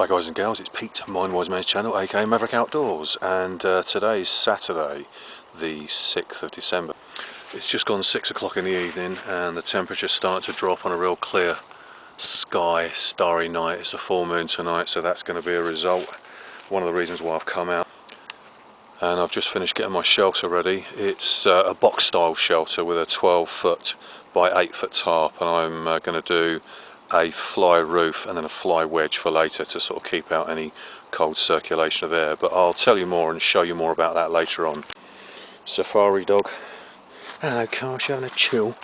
Hi guys and girls, it's Pete, Mindwiseman's channel, aka Maverick Outdoors, and today is Saturday the 6th of December. It's just gone 6 o'clock in the evening and the temperature's starting to drop on a real clear sky, starry night. It's a full moon tonight, so that's going to be a result. One of the reasons why I've come out. And I've just finished getting my shelter ready. It's a box style shelter with a 12-foot by 8-foot tarp, and I'm going to do a fly roof and then a fly wedge for later to sort of keep out any cold circulation of air, but I'll tell you more and show you more about that later on. Safari dog. Hello Cash, having a chill.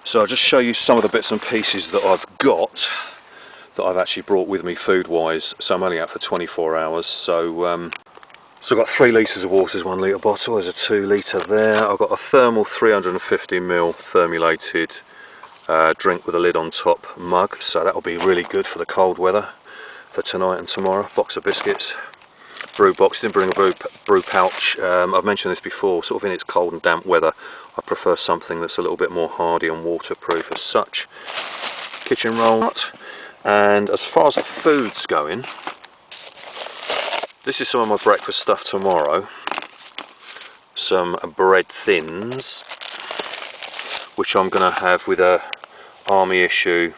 So I'll just show you some of the bits and pieces that I've got that I've actually brought with me food wise. So I'm only out for 24 hours, so I've got 3 litres of water, 1 litre bottle, there's a 2 litre there. I've got a thermal 350ml thermulated drink with a lid on top mug, so that'll be really good for the cold weather for tonight and tomorrow. Box of biscuits, brew box. Didn't bring a brew pouch. I've mentioned this before, sort of in its cold and damp weather I prefer something that's a little bit more hardy and waterproof as such. Kitchen roll. And as far as the food's going, this is some of my breakfast stuff tomorrow. Some bread thins, which I'm going to have with a army issue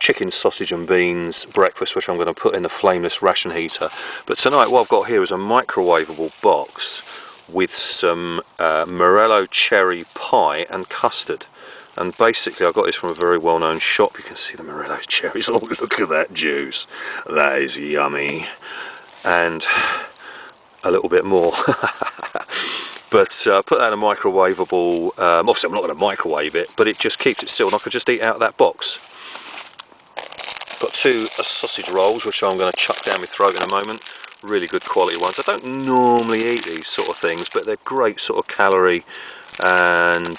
chicken, sausage and beans breakfast, which I'm going to put in the flameless ration heater. But tonight what I've got here is a microwavable box with some Morello cherry pie and custard. And basically I got this from a very well-known shop. You can see the Morello cherries. Oh, look at that juice. That is yummy. And a little bit more. But put that in a microwavable, obviously I'm not going to microwave it, but it just keeps it sealed and I could just eat out of that box. Got 2 sausage rolls, which I'm going to chuck down my throat in a moment. Really good quality ones. I don't normally eat these sort of things, but they're great sort of calorie and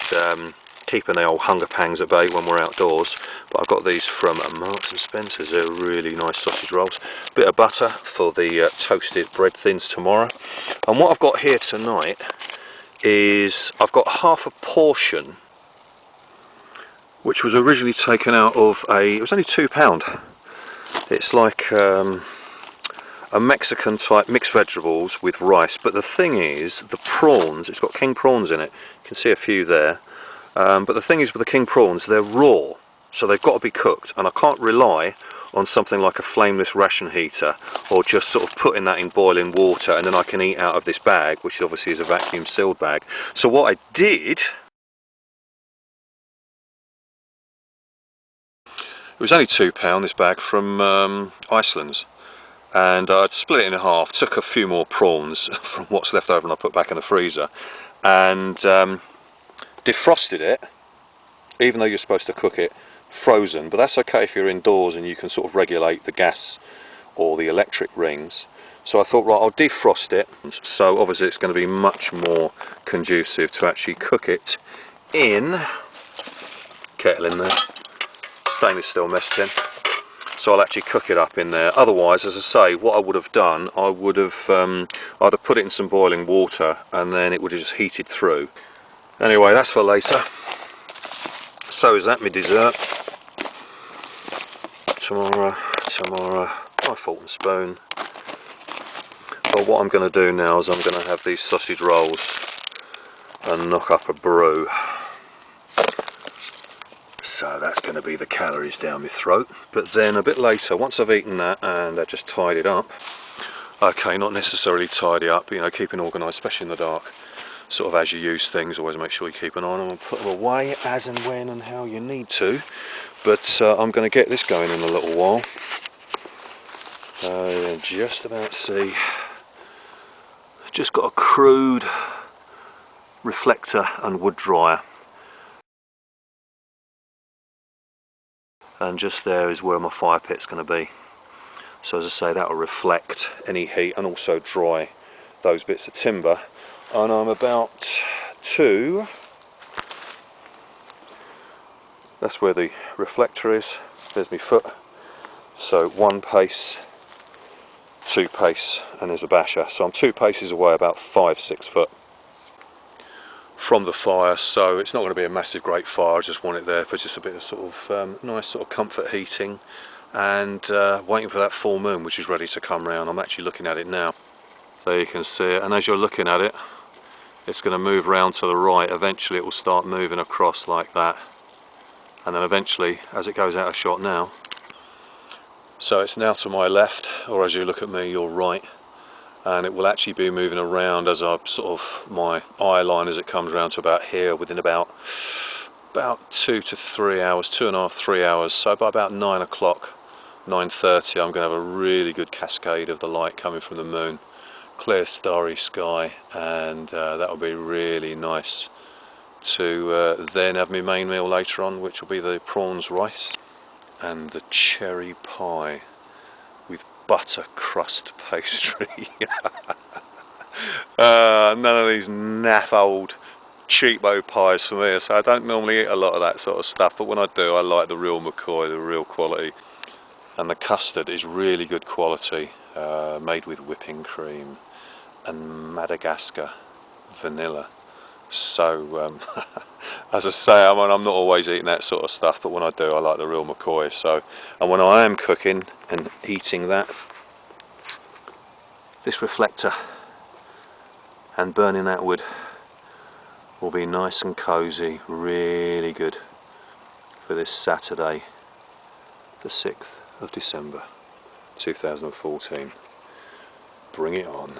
keeping the old hunger pangs at bay when we're outdoors. But I've got these from Marks and Spencer's. They're really nice sausage rolls. Bit of butter for the toasted bread thins tomorrow. And what I've got here tonight is I've got half a portion which was originally taken out of it was only £2. It's like a Mexican type mixed vegetables with rice, but the thing is the prawns, it's got king prawns in it, you can see a few there, but the thing is with the king prawns, they're raw, so they've got to be cooked, and I can't rely on something like a flameless ration heater or just sort of putting that in boiling water and then I can eat out of this bag, which obviously is a vacuum sealed bag. So what I did, it was only £2 this bag from Iceland's, and I'd split it in half, took a few more prawns from what's left over and I put back in the freezer and defrosted it, even though you're supposed to cook it frozen, but that's okay if you're indoors and you can sort of regulate the gas or the electric rings. So I thought, right, I'll defrost it, so obviously it's going to be much more conducive to actually cook it in kettle in there, stainless steel mess tin, so I'll actually cook it up in there. Otherwise, as I say, what I would have done, I would have either put it in some boiling water and then it would have just heated through. Anyway, that's for later. So is that my dessert. Tomorrow, my fork and spoon. But what I'm going to do now is I'm going to have these sausage rolls and knock up a brew. So that's going to be the calories down my throat. But then a bit later, once I've eaten that and I just tied it up, okay, not necessarily tidy up, you know, keeping organised, especially in the dark, sort of as you use things, always make sure you keep an eye on them and put them away as and when and how you need to. But I'm going to get this going in a little while. Just about see, just got a crude reflector and wood dryer, and just there is where my fire pit's going to be. So as I say, that will reflect any heat and also dry those bits of timber. And I'm about to, that's where the reflector is, there's my foot, so 1 pace, 2 pace, and there's a basher, so I'm 2 paces away, about 5-6 foot from the fire, so it's not going to be a massive great fire. I just want it there for just a bit of sort of nice sort of comfort heating and waiting for that full moon, which is ready to come round. I'm actually looking at it now. There you can see it, and as you're looking at it, it's going to move round to the right. Eventually it will start moving across like that, and then eventually, as it goes out of shot now, so it's now to my left, or as you look at me, you're right, and it will actually be moving around as I sort of, my eye line as it comes round to about here, within about 2 to 3 hours, 2.5, 3 hours. So by about 9 o'clock, 9:30, I'm going to have a really good cascade of the light coming from the moon. Clear starry sky, and that will be really nice to then have my main meal later on, which will be the prawns rice and the cherry pie with butter crust pastry. None of these naff old cheapo pies for me, so I don't normally eat a lot of that sort of stuff, but when I do, I like the real McCoy, the real quality. And the custard is really good quality, made with whipping cream and Madagascar vanilla. So as I say, I'm not always eating that sort of stuff, but when I do, I like the real McCoy. So, and when I am cooking and eating that, this reflector and burning that wood will be nice and cosy, really good for this Saturday, the 6th of December 2014. Bring it on.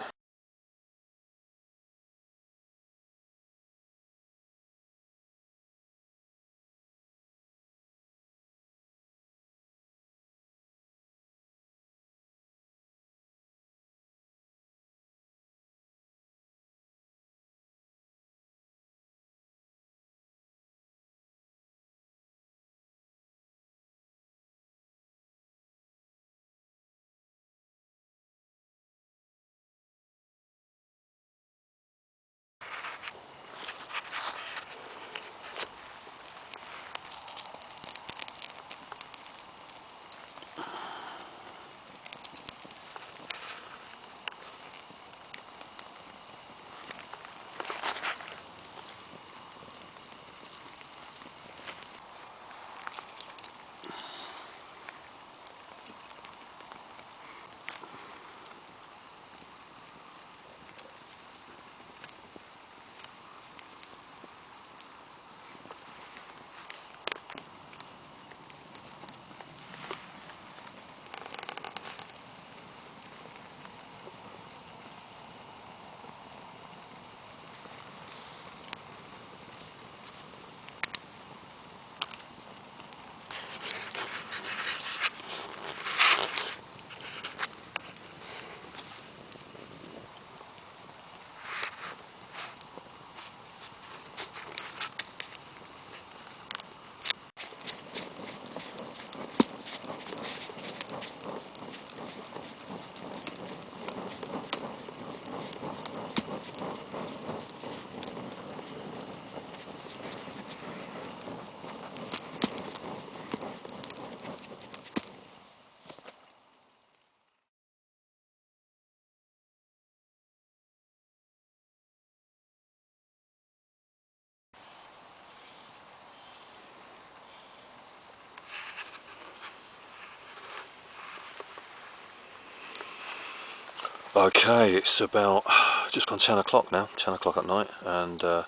Okay, it's about just gone 10 o'clock now, 10 o'clock at night, and the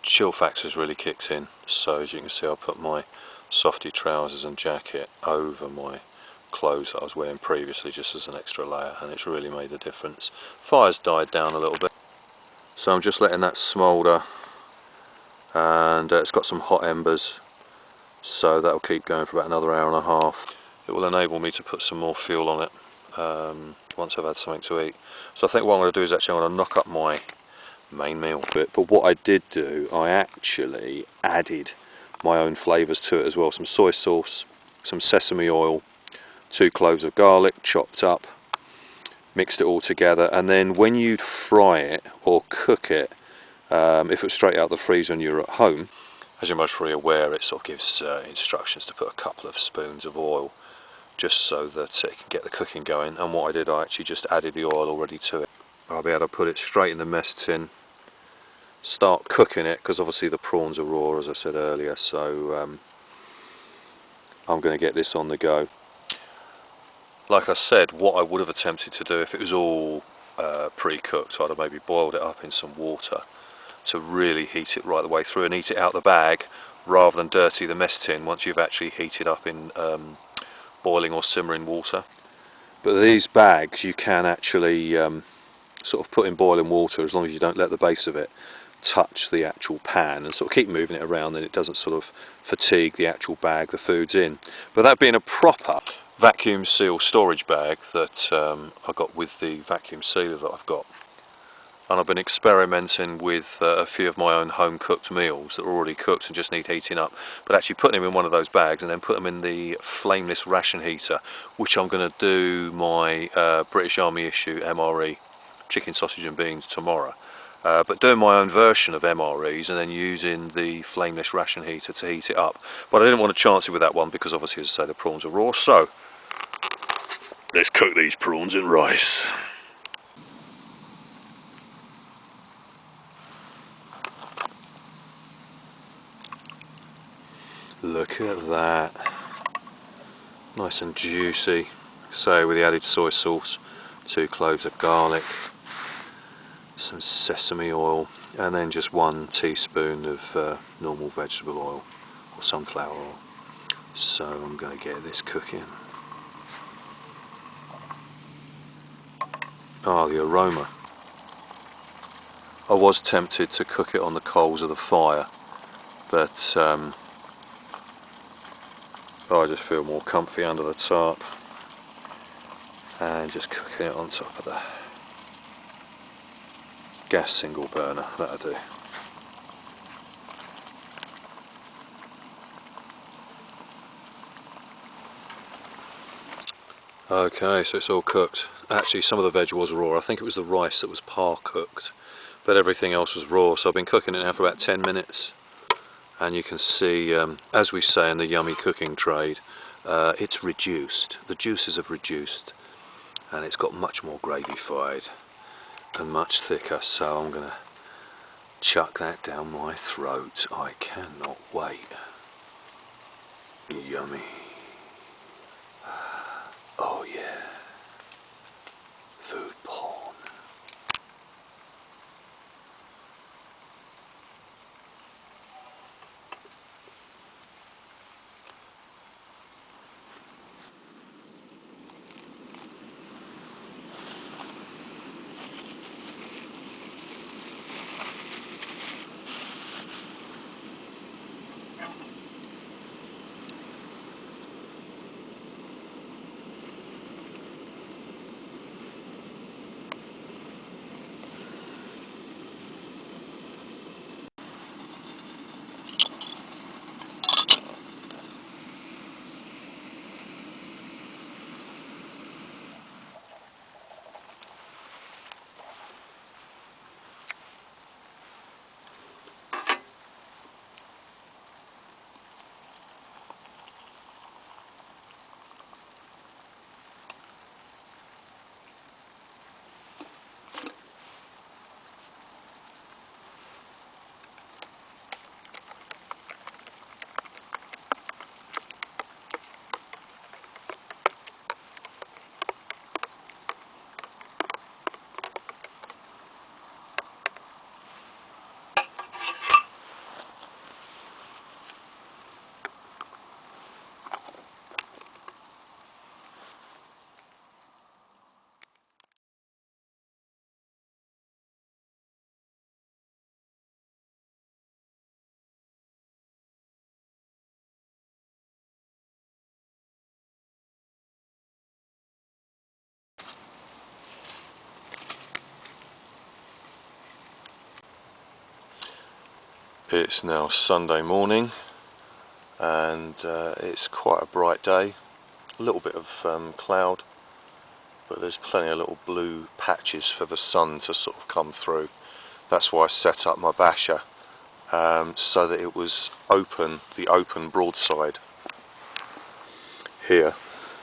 chill factor's really kicked in. So as you can see, I put my softy trousers and jacket over my clothes that I was wearing previously, just as an extra layer, and it's really made a difference. Fire's died down a little bit, so I'm just letting that smoulder, and it's got some hot embers, so that'll keep going for about another hour and a half. It will enable me to put some more fuel on it once I've had something to eat. So I think what I'm going to do is actually I'm going to knock up my main meal bit. But what I did do, I actually added my own flavours to it as well. Some soy sauce, some sesame oil, 2 cloves of garlic chopped up, mixed it all together, and then when you'd fry it or cook it, if it was straight out of the freezer and you're at home, as you're most probably aware, it sort of gives instructions to put a couple of spoons of oil, just so that it can get the cooking going. And what I did, I actually just added the oil already to it. I'll be able to put it straight in the mess tin, start cooking it, because obviously the prawns are raw, as I said earlier, so I'm going to get this on the go. like I said, what I would have attempted to do if it was all pre-cooked, I'd have maybe boiled it up in some water to really heat it right the way through and eat it out the bag, rather than dirty the mess tin once you've actually heated up in boiling or simmering water. But these bags you can actually sort of put in boiling water, as long as you don't let the base of it touch the actual pan, and sort of keep moving it around, then it doesn't sort of fatigue the actual bag the food's in. But that being a proper vacuum seal storage bag that I got with the vacuum sealer that I've got, and I've been experimenting with a few of my own home cooked meals that are already cooked and just need heating up, but actually putting them in one of those bags and then put them in the flameless ration heater, which I'm going to do my British Army issue MRE chicken, sausage and beans tomorrow. But doing my own version of MREs and then using the flameless ration heater to heat it up. But I didn't want to chance it with that one because obviously, as I say, the prawns are raw. So let's cook these prawns in rice. Look at that. Nice and juicy. So with the added soy sauce, 2 cloves of garlic, some sesame oil, and then just 1 teaspoon of normal vegetable oil or sunflower oil. So I'm going to get this cooking. Ah, the aroma. I was tempted to cook it on the coals of the fire, but I just feel more comfy under the tarp and just cooking it on top of the gas single burner. That'll do. Okay, so it's all cooked. Actually, some of the veg was raw. I think it was the rice that was par cooked, but everything else was raw. So I've been cooking it now for about 10 minutes, and you can see, as we say in the yummy cooking trade, it's reduced. The juices have reduced, and it's got much more gravy-fied and much thicker. So I'm gonna chuck that down my throat. I cannot wait. Yummy. Oh yeah. Food porn. It's now Sunday morning, and it's quite a bright day. A little bit of cloud, but there's plenty of little blue patches for the sun to sort of come through. That's why I set up my basher so that it was open. The open broadside here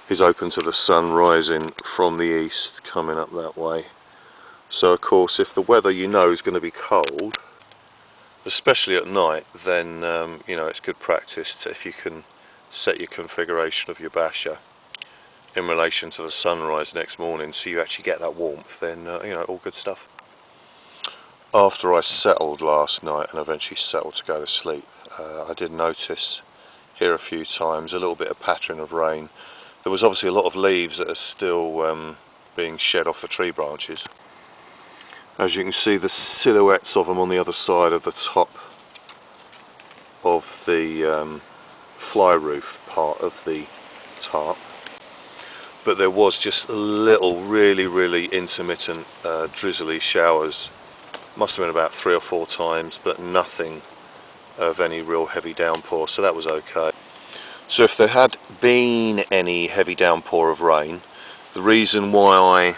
is open to the sun rising from the east, coming up that way. So of course, if the weather is going to be cold, especially at night, then you know, it's good practice if you can set your configuration of your basher in relation to the sunrise next morning, so you actually get that warmth, then you know, all good stuff. After I settled last night and eventually settled to go to sleep, I did notice here a few times a little bit of pattern of rain. There was obviously a lot of leaves that are still being shed off the tree branches. As you can see, the silhouettes of them on the other side of the top of the fly roof part of the tarp. But there was just little really intermittent drizzly showers. Must have been about 3 or 4 times, but nothing of any real heavy downpour, so that was okay. So if there had been any heavy downpour of rain, the reason why I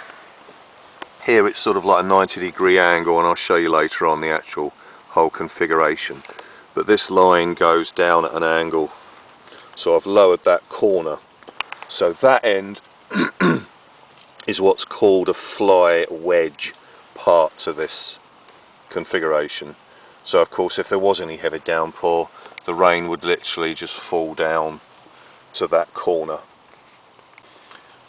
here it's sort of like a 90-degree angle, and I'll show you later on the actual whole configuration, but this line goes down at an angle, so I've lowered that corner, so that end is what's called a fly wedge part to this configuration. So of course, if there was any heavy downpour, the rain would literally just fall down to that corner.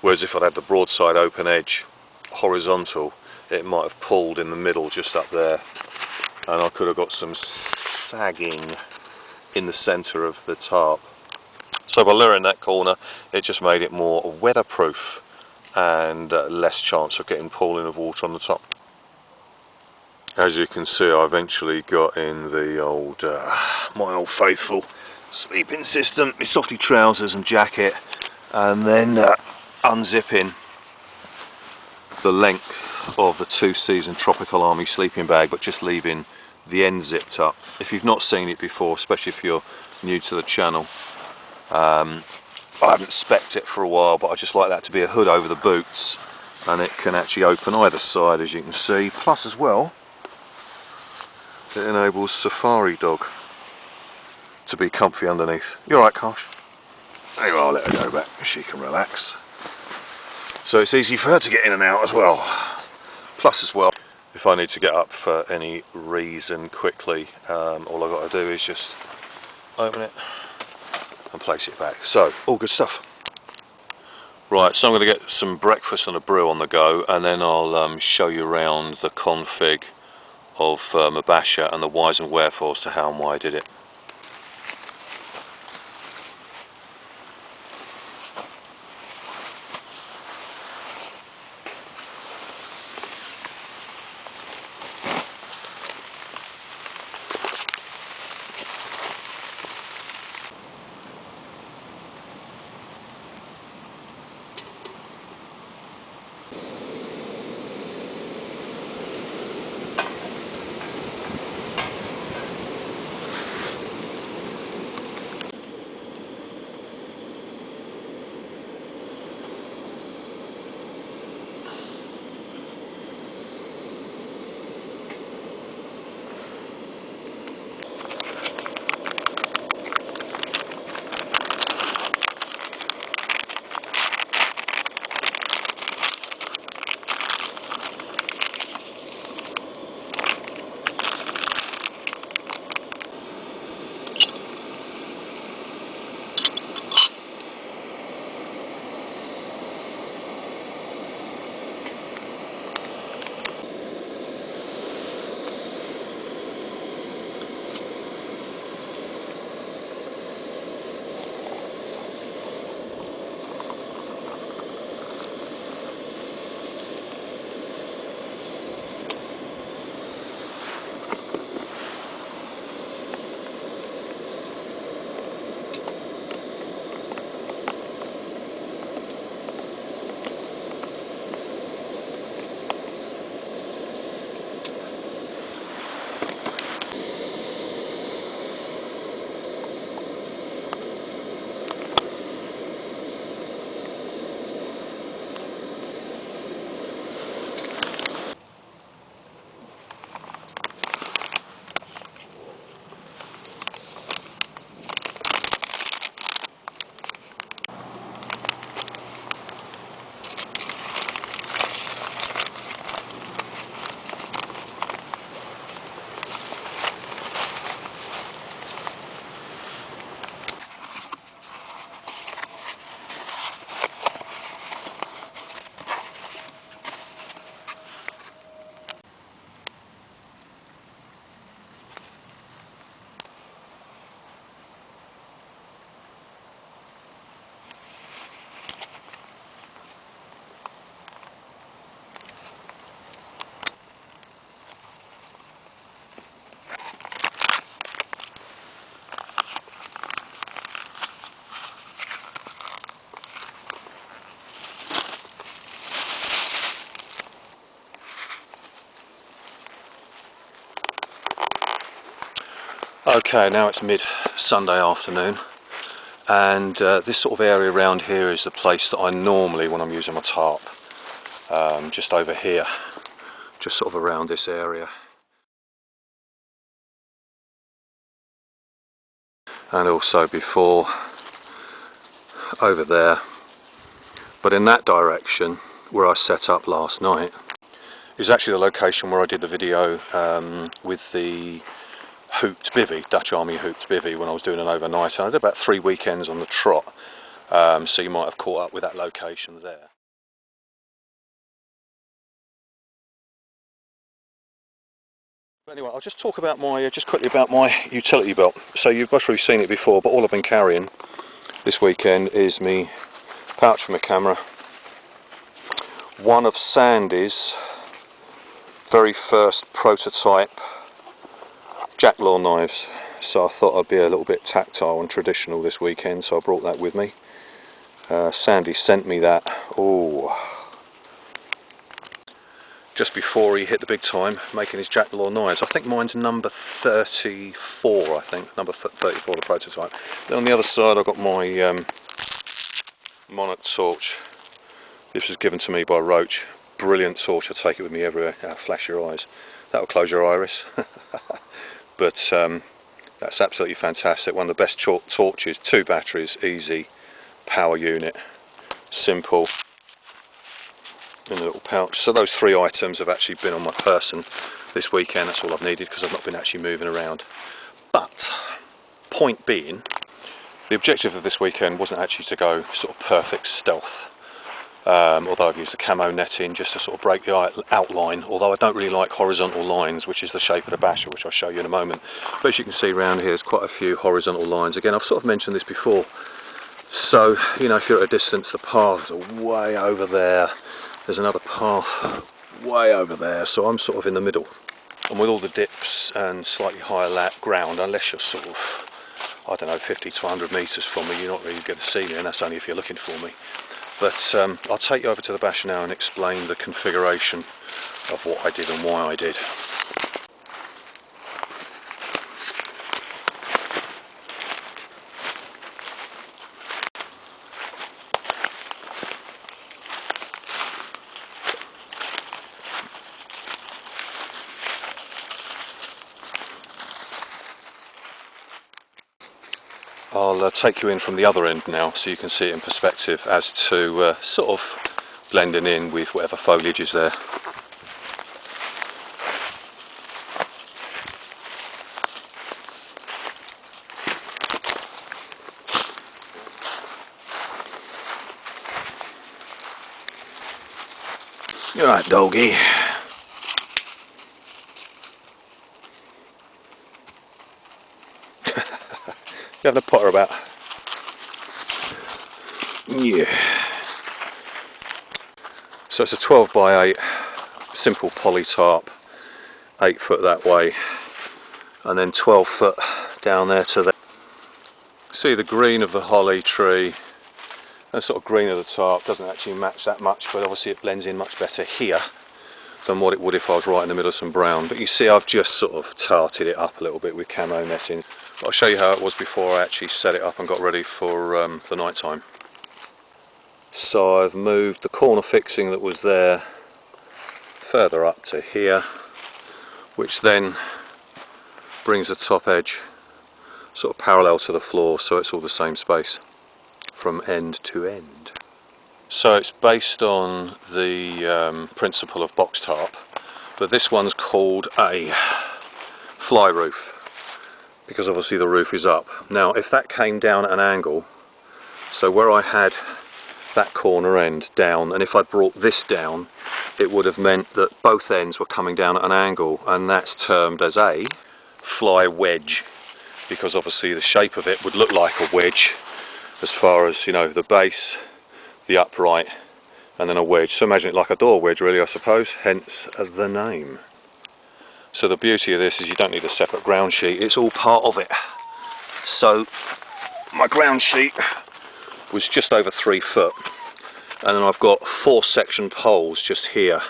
Whereas if I'd had the broadside open edge horizontal, it might have pulled in the middle just up there, and I could have got some sagging in the centre of the tarp. So by lowering that corner, it just made it more weatherproof and less chance of getting pooling of water on the top. As you can see, I eventually got in the old, my old faithful sleeping system, my softy trousers and jacket, and then unzipping the length of the 2-season Tropical Army sleeping bag, but just leaving the end zipped up. If you've not seen it before, especially if you're new to the channel, I haven't spec'd it for a while, but I just like that to be a hood over the boots, and it can actually open either side, as you can see. Plus as well, it enables Safari Dog to be comfy underneath. You alright, Kosh? Anyway, I'll let her go back, she can relax. So it's easy for her to get in and out as well. Plus as well, if I need to get up for any reason quickly, all I've got to do is just open it and place it back. So, all good stuff. Right, so I'm going to get some breakfast and a brew on the go, and then I'll show you around the config of Mabasha and the whys and wherefores to how and why I did it. Okay, now it's mid-Sunday afternoon, and this sort of area around here is the place that I normally, when I'm using my tarp, just over here, just sort of around this area. And also before, over there, but in that direction where I set up last night is actually the location where I did the video with the hooped bivvy, Dutch Army hooped bivvy, when I was doing an overnight. I did about 3 weekends on the trot, so you might have caught up with that location there. But anyway, I'll just talk about just quickly about my utility belt. So you've most probably seen it before, but all I've been carrying this weekend is me pouch for my camera, one of Sandy's very first prototype jacklaw knives. So I thought I'd be a little bit tactile and traditional this weekend, so I brought that with me. Sandy sent me that just before he hit the big time making his jacklaw knives. I think mine's number 34, number 34, the prototype. Then on the other side I've got my Monarch torch. This was given to me by Roach. Brilliant torch, I'll take it with me everywhere. Flash your eyes. That'll close your iris. But that's absolutely fantastic. One of the best torches, 2 batteries, easy, power unit, simple, in a little pouch. So those 3 items have actually been on my person this weekend. That's all I've needed because I've not been actually moving around. But point being, the objective of this weekend wasn't actually to go sort of perfect stealth, although I've used the camo netting just to sort of break the outline, although I don't really like horizontal lines, which is the shape of the basher, which I'll show you in a moment. But as you can see around here, there's quite a few horizontal lines. Again, I've sort of mentioned this before. So, you know, if you're at a distance, the paths are way over there. There's another path way over there, so I'm sort of in the middle. And with all the dips and slightly higher ground, unless you're sort of, I don't know, 50 to 100 metres from me, you're not really going to see me, and that's only if you're looking for me. But I'll take you over to the basher now and explain the configuration of what I did and why I did. I'll take you in from the other end now so you can see it in perspective as to sort of blending in with whatever foliage is there. You're right, doggy. You having a potter about? Yeah. So it's a 12 by 8 simple poly tarp, 8 foot that way, and then 12 foot down there to there. See the green of the holly tree and sort of green of the tarp doesn't actually match that much, but obviously it blends in much better here than what it would if I was right in the middle of some brown. But you see I've just sort of tarted it up a little bit with camo netting. I'll show you how it was before I actually set it up and got ready for night time. So I've moved the corner fixing that was there further up to here, which then brings the top edge sort of parallel to the floor, so it's all the same space from end to end. So it's based on the principle of box tarp, but this one's called a fly roof, because obviously the roof is up. Now if that came down at an angle, so where I had that corner end down, and if I brought this down, it would have meant that both ends were coming down at an angle, and that's termed as a fly wedge, because obviously the shape of it would look like a wedge as far as, you know, the base, the upright, and then a wedge. So imagine it like a door wedge really, I suppose, hence the name. So the beauty of this is you don't need a separate ground sheet, it's all part of it. So my ground sheet was just over 3 foot, and then I've got 4 section poles just here,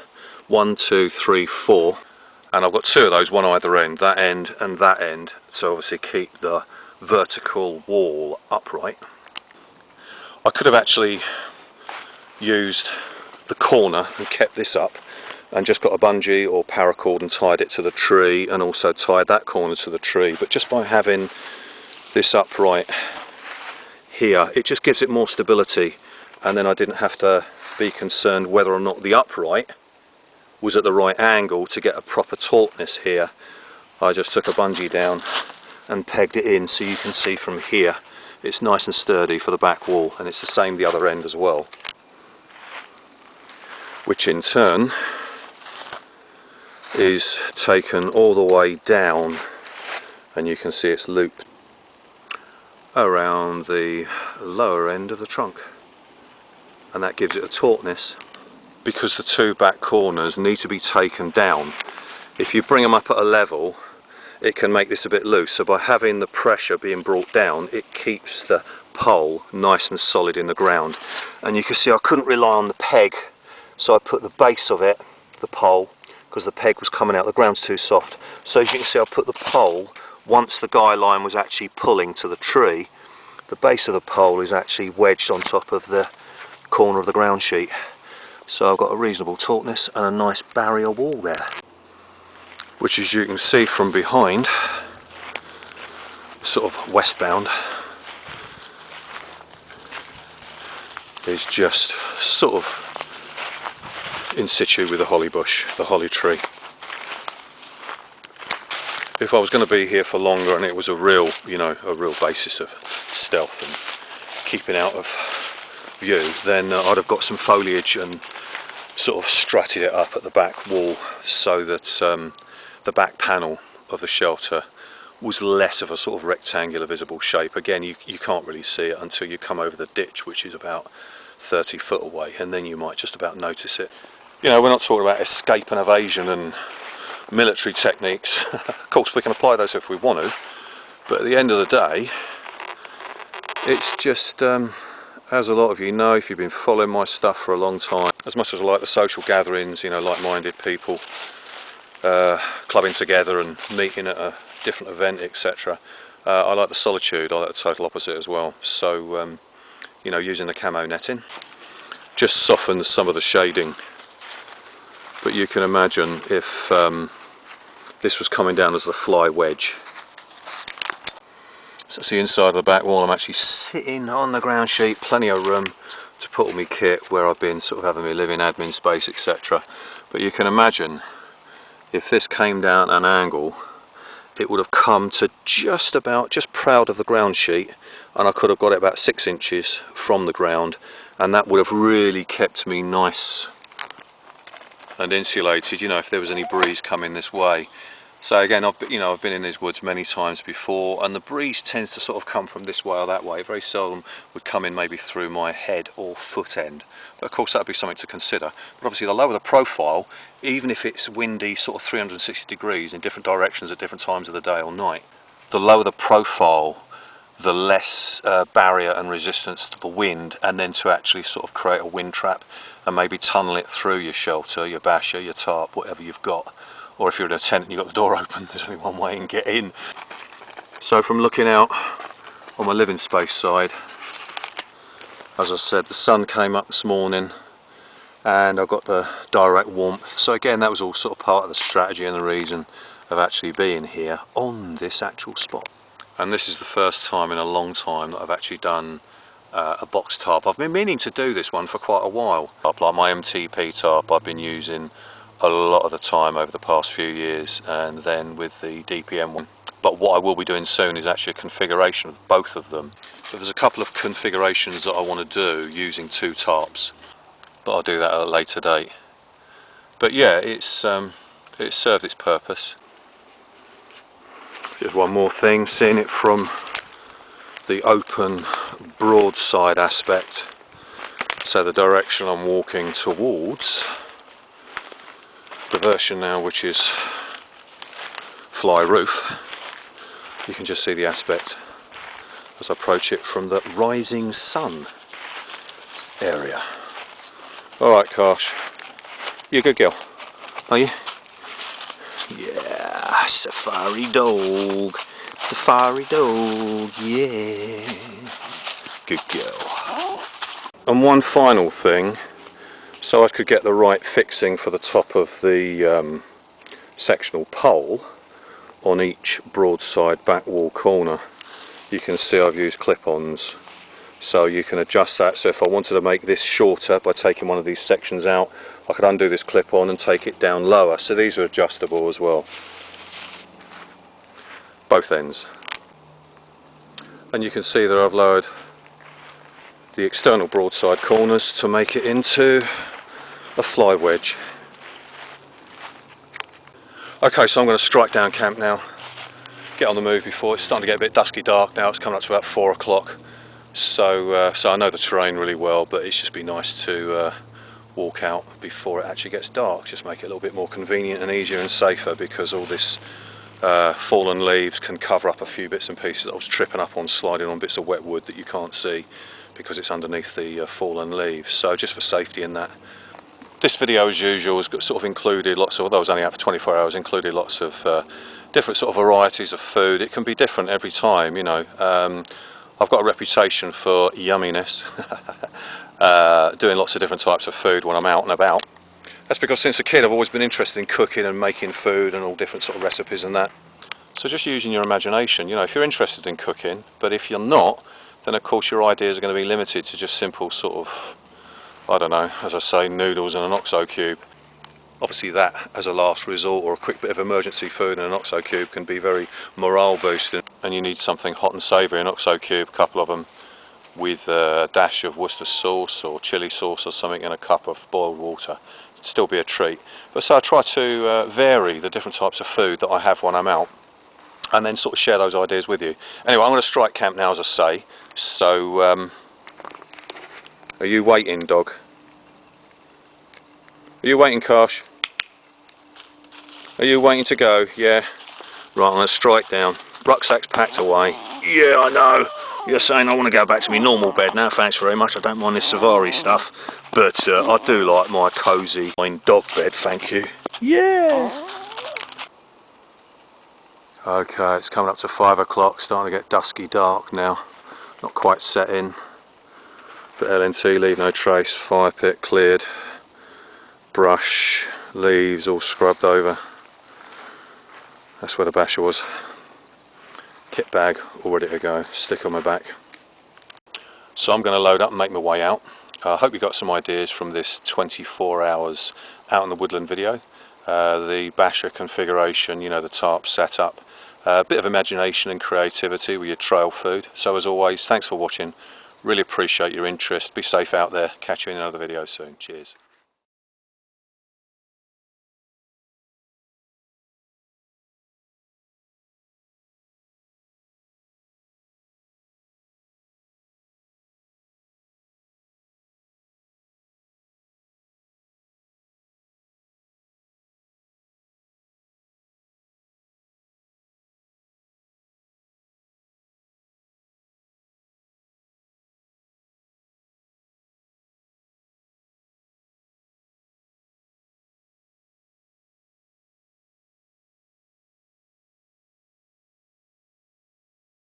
1, 2, 3, 4, and I've got 2 of those, one either end, that end and that end, to obviously keep the vertical wall upright. I could have actually used the corner and kept this up and just got a bungee or paracord and tied it to the tree, and also tied that corner to the tree, but just by having this upright here, it just gives it more stability, and then I didn't have to be concerned whether or not the upright was at the right angle to get a proper tautness here. I just took a bungee down and pegged it in, so you can see from here it's nice and sturdy for the back wall, and it's the same the other end as well, which in turn is taken all the way down, and you can see it's looped around the lower end of the trunk, and that gives it a tautness. Because the two back corners need to be taken down, if you bring them up at a level, it can make this a bit loose. So by having the pressure being brought down, it keeps the pole nice and solid in the ground. And you can see I couldn't rely on the peg, so I put the base of it, the pole, because the peg was coming out, the ground's too soft. So as you can see, I put the pole, once the guy line was actually pulling to the tree, the base of the pole is actually wedged on top of the corner of the ground sheet. So I've got a reasonable tautness and a nice barrier wall there, which, as you can see from behind, sort of westbound, is just sort of in situ with the holly bush, the holly tree. If I was going to be here for longer and it was a real, a real basis of stealth and keeping out of view, then I'd have got some foliage and sort of strutted it up at the back wall, so that the back panel of the shelter was less of a sort of rectangular visible shape. Again, you can't really see it until you come over the ditch, which is about 30 foot away, and then you might just about notice it. We're not talking about escape and evasion and military techniques. Of course we can apply those if we want to, but at the end of the day, it's just, as a lot of you know, if you've been following my stuff for a long time, as much as I like the social gatherings, like-minded people clubbing together and meeting at a different event, etc., I like the solitude. I like the total opposite as well. So using the camo netting just softens some of the shading, but you can imagine if this was coming down as the fly wedge. So it's the inside of the back wall. I'm actually sitting on the ground sheet, plenty of room to put all my kit where I've been sort of having my living admin space, etc. But you can imagine if this came down at an angle, it would have come to just proud of the ground sheet, and I could have got it about 6 inches from the ground, and that would have really kept me nice and insulated, if there was any breeze coming this way. So again, I've been in these woods many times before, and the breeze tends to sort of come from this way or that way. Very seldom would come in maybe through my head or foot end. But of course that would be something to consider. But obviously the lower the profile, even if it's windy sort of 360 degrees in different directions at different times of the day or night, the lower the profile, the less barrier and resistance to the wind, and then to actually sort of create a wind trap and maybe tunnel it through your shelter, your basher, your tarp, whatever you've got. Or if you're in a tent and you've got the door open, there's only one way you can get in. So from looking out on my living space side, as I said, the sun came up this morning and I got the direct warmth. So again, that was all sort of part of the strategy and the reason of actually being here on this actual spot. And this is the first time in a long time that I've actually done a box tarp. I've been meaning to do this one for quite a while. Like my MTP tarp I've been using a lot of the time over the past few years, and then with the DPM one. But what I will be doing soon is actually a configuration of both of them. So there's a couple of configurations that I want to do using 2 tarps, but I'll do that at a later date. But yeah, it served its purpose. Just one more thing, seeing it from the open broadside aspect, so the direction I'm walking towards, the version now which is fly roof, you can just see the aspect as I approach it from the rising sun area. Alright Karsh, you a good girl, are you? Yeah, safari dog. Safari dog, yeah. Good girl. And one final thing, so I could get the right fixing for the top of the sectional pole on each broadside back wall corner. You can see I've used clip-ons, so you can adjust that. So if I wanted to make this shorter by taking one of these sections out, I could undo this clip-on and take it down lower. So these are adjustable as well, both ends. And you can see that I've lowered the external broadside corners to make it into a fly wedge. Okay, so I'm going to strike down camp now, get on the move before it's starting to get a bit dusky dark now. It's coming up to about 4 o'clock, so I know the terrain really well, but it's just be nice to walk out before it actually gets dark, just make it a little bit more convenient and easier and safer, because all this fallen leaves can cover up a few bits and pieces that I was tripping up on, sliding on bits of wet wood that you can't see because it's underneath the fallen leaves. So just for safety in that. This video, as usual, has got sort of included lots of, although I was only out for 24 hours, included lots of different sort of varieties of food. It can be different every time, you know. I've got a reputation for yumminess, doing lots of different types of food when I'm out and about. That's because since a kid I've always been interested in cooking and making food and all different sort of recipes and that. So just using your imagination, you know, if you're interested in cooking, but if you're not, then of course your ideas are going to be limited to just simple sort of, I don't know, as I say, noodles and an OXO cube. Obviously that, as a last resort or a quick bit of emergency food and an OXO cube, can be very morale boosting, and you need something hot and savoury. An OXO cube, a couple of them, with a dash of Worcester sauce or chilli sauce or something in a cup of boiled water. It'd still be a treat. But so I try to vary the different types of food that I have when I'm out, and then sort of share those ideas with you. Anyway, I'm going to strike camp now, as I say, so are you waiting, dog? Are you waiting, Karsh? Are you waiting to go? Yeah. Right, I'm going to strike down. Rucksack's packed away. Yeah, I know. You're saying I want to go back to my normal bed now. Thanks very much. I don't mind this safari stuff, but I do like my cosy dog bed, thank you. Yeah. Okay, it's coming up to 5 o'clock, starting to get dusky dark now. Not quite set in, but LNT, leave no trace, fire pit cleared, brush, leaves all scrubbed over. That's where the basher was. Kit bag all ready to go, stick on my back. So I'm going to load up and make my way out. I hope you got some ideas from this 24 hours out in the woodland video. The basher configuration, you know, the tarp setup, a bit of imagination and creativity with your trail food. So as always, thanks for watching. Really appreciate your interest. Be safe out there. Catch you in another video soon. Cheers.